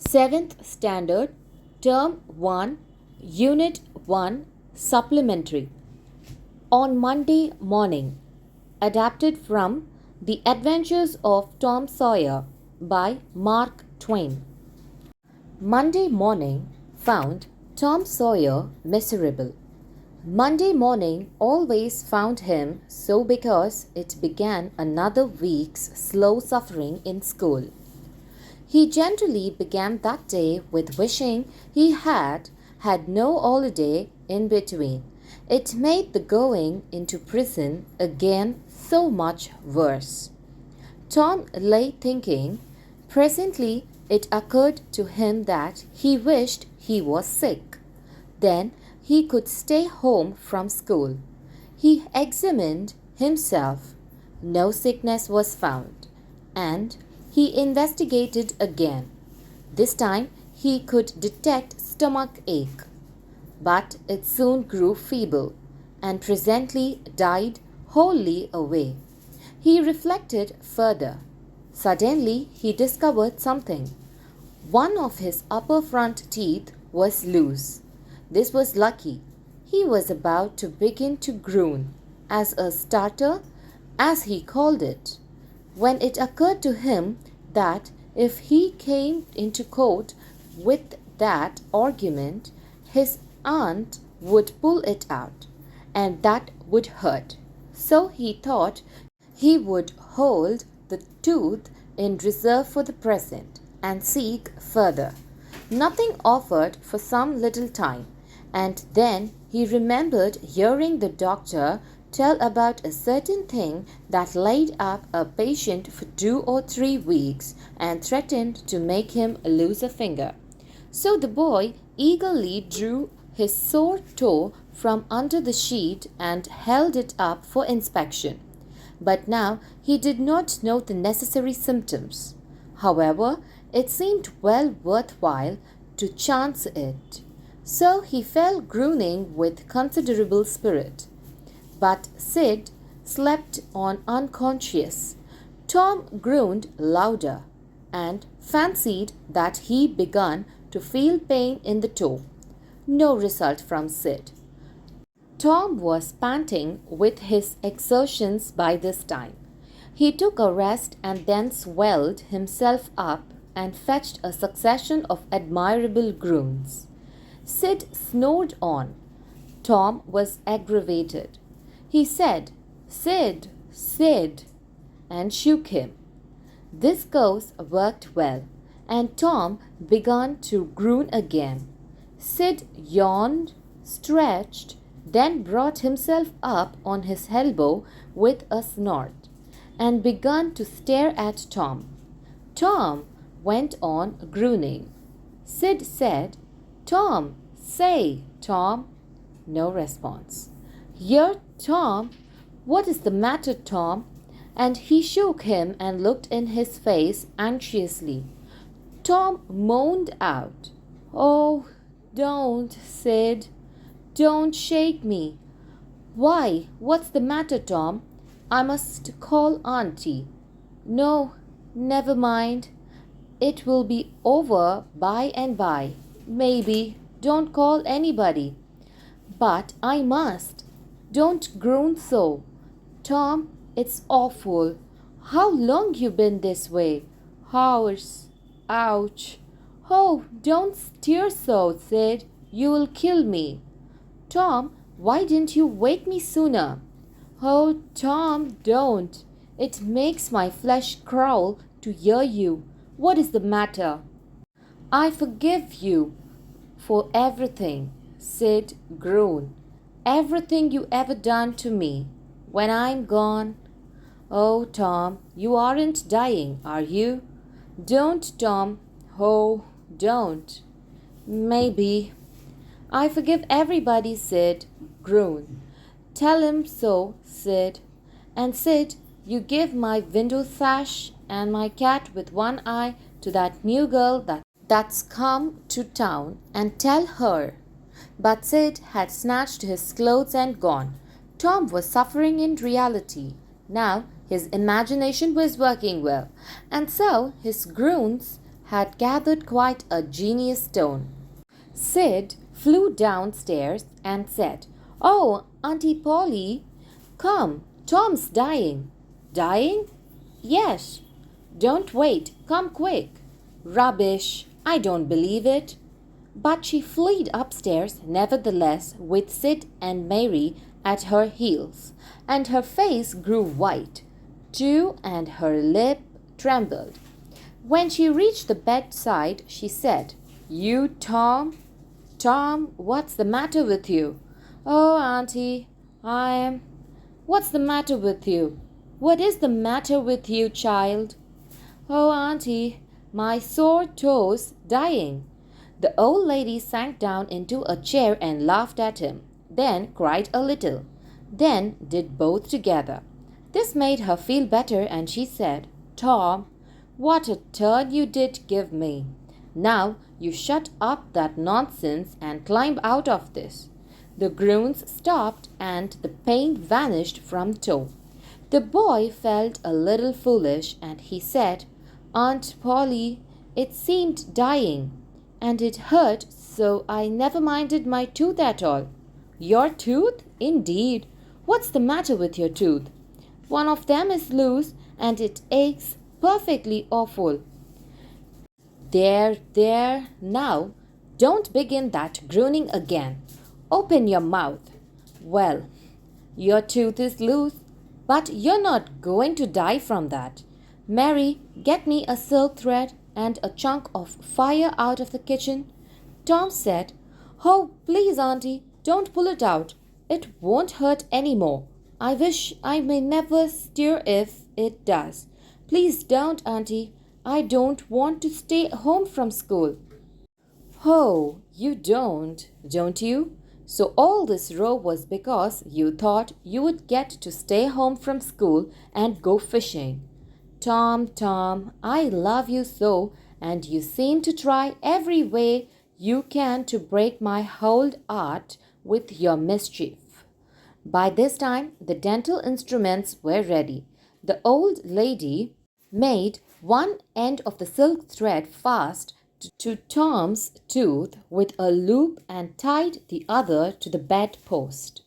7th Standard, Term 1, Unit 1, Supplementary. On Monday Morning. Adapted from The Adventures of Tom Sawyer by Mark Twain. Monday morning found Tom Sawyer miserable. Monday morning always found him so because it began another week's slow suffering in school. He generally began that day with wishing he had no holiday in between. It made the going into prison again so much worse. Tom lay thinking. Presently it occurred to him that he wished he was sick. Then he could stay home from school. He examined himself. No sickness was found, and he investigated again. This time he could detect stomach ache, but it soon grew feeble and presently died wholly away. He reflected further. Suddenly he discovered something. One of his upper front teeth was loose. This was lucky. He was about to begin to groan, as a starter, as he called it, when it occurred to him that if he came into court with that argument, his aunt would pull it out, and that would hurt. So he thought he would hold the tooth in reserve for the present and seek further. Nothing offered for some little time, and then he remembered hearing the doctor tell about a certain thing that laid up a patient for 2 or 3 weeks and threatened to make him lose a finger. So the boy eagerly drew his sore toe from under the sheet and held it up for inspection. But now he did not know the necessary symptoms. However, it seemed well worthwhile to chance it. So he fell groaning with considerable spirit. But Sid slept on unconscious. Tom groaned louder and fancied that he began to feel pain in the toe. No result from Sid. Tom was panting with his exertions by this time. He took a rest and then swelled himself up and fetched a succession of admirable groans. Sid snored on. Tom was aggravated. He said, "Sid, Sid," and shook him. This course worked well, and Tom began to groan again. Sid yawned, stretched, then brought himself up on his elbow with a snort, and began to stare at Tom. Tom went on groaning. Sid said, "Tom, say, Tom." No response. "Here, Tom, what is the matter, Tom?" And he shook him and looked in his face anxiously. Tom moaned out, "Oh, don't, Sid. Don't shake me." "Why, what's the matter, Tom?" "I must call Auntie." "No, never mind. It will be over by and by. Maybe. Don't call anybody." "But I must. Don't groan so. Tom, it's awful. How long you been this way?" "Hours." "Ouch." "Oh, don't stir so, Sid. You will kill me." "Tom, why didn't you wake me sooner?" "Oh, Tom, don't. It makes my flesh crawl to hear you. What is the matter?" "I forgive you for everything," Sid groaned. "Everything you ever done to me. When I'm gone." "Oh, Tom, you aren't dying, are you?" "Don't, Tom. Oh, don't." "Maybe." "I forgive everybody," Sid groaned. "Tell him so, Sid. And Sid, you give my window sash and my cat with one eye to that new girl that's come to town, and tell her." But Sid had snatched his clothes and gone. Tom was suffering in reality. Now his imagination was working well, and so his groans had gathered quite a genius tone. Sid flew downstairs and said, "Oh, Auntie Polly, come, Tom's dying." "Dying?" "Yes." "Don't wait, come quick." "Rubbish, I don't believe it." But she fled upstairs nevertheless with Sid and Mary at her heels, and her face grew white, too, and her lip trembled. When she reached the bedside, she said, "You, Tom? Tom, what's the matter with you?" "Oh, Auntie, I'm—" "What's the matter with you? What is the matter with you, child?" "Oh, Auntie, my sore toes dying." The old lady sank down into a chair and laughed at him, then cried a little, then did both together. This made her feel better, and she said, "Tom, what a turn you did give me. Now you shut up that nonsense and climb out of this." The groans stopped and the pain vanished from toe. The boy felt a little foolish, and he said, "Aunt Polly, it seemed dying, and it hurt, so I never minded my tooth at all." "Your tooth? Indeed! What's the matter with your tooth?" "One of them is loose, and it aches perfectly awful." There, now, don't begin that groaning again. Open your mouth." "Well, your tooth is loose, but you're not going to die from that. Mary, get me a silk thread and a chunk of fire out of the kitchen." Tom said, "Oh, please, Auntie, don't pull it out. It won't hurt any more. I wish I may never stir if it does. Please don't, Auntie. I don't want to stay home from school." "Oh, you don't you? So all this row was because you thought you would get to stay home from school and go fishing. Tom, Tom, I love you so, and you seem to try every way you can to break my whole art with your mischief." By this time, the dental instruments were ready. The old lady made one end of the silk thread fast to Tom's tooth with a loop and tied the other to the bedpost.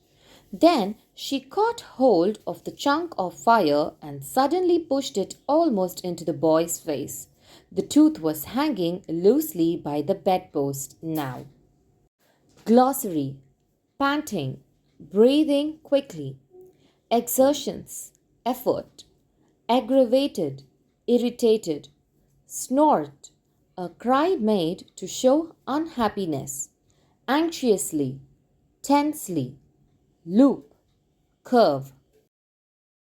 Then she caught hold of the chunk of fire and suddenly pushed it almost into the boy's face. The tooth was hanging loosely by the bedpost now. Glossary: panting, breathing quickly. Exertions, effort. Aggravated, irritated. Snort, a cry made to show unhappiness. Anxiously, tensely. Loop, curve.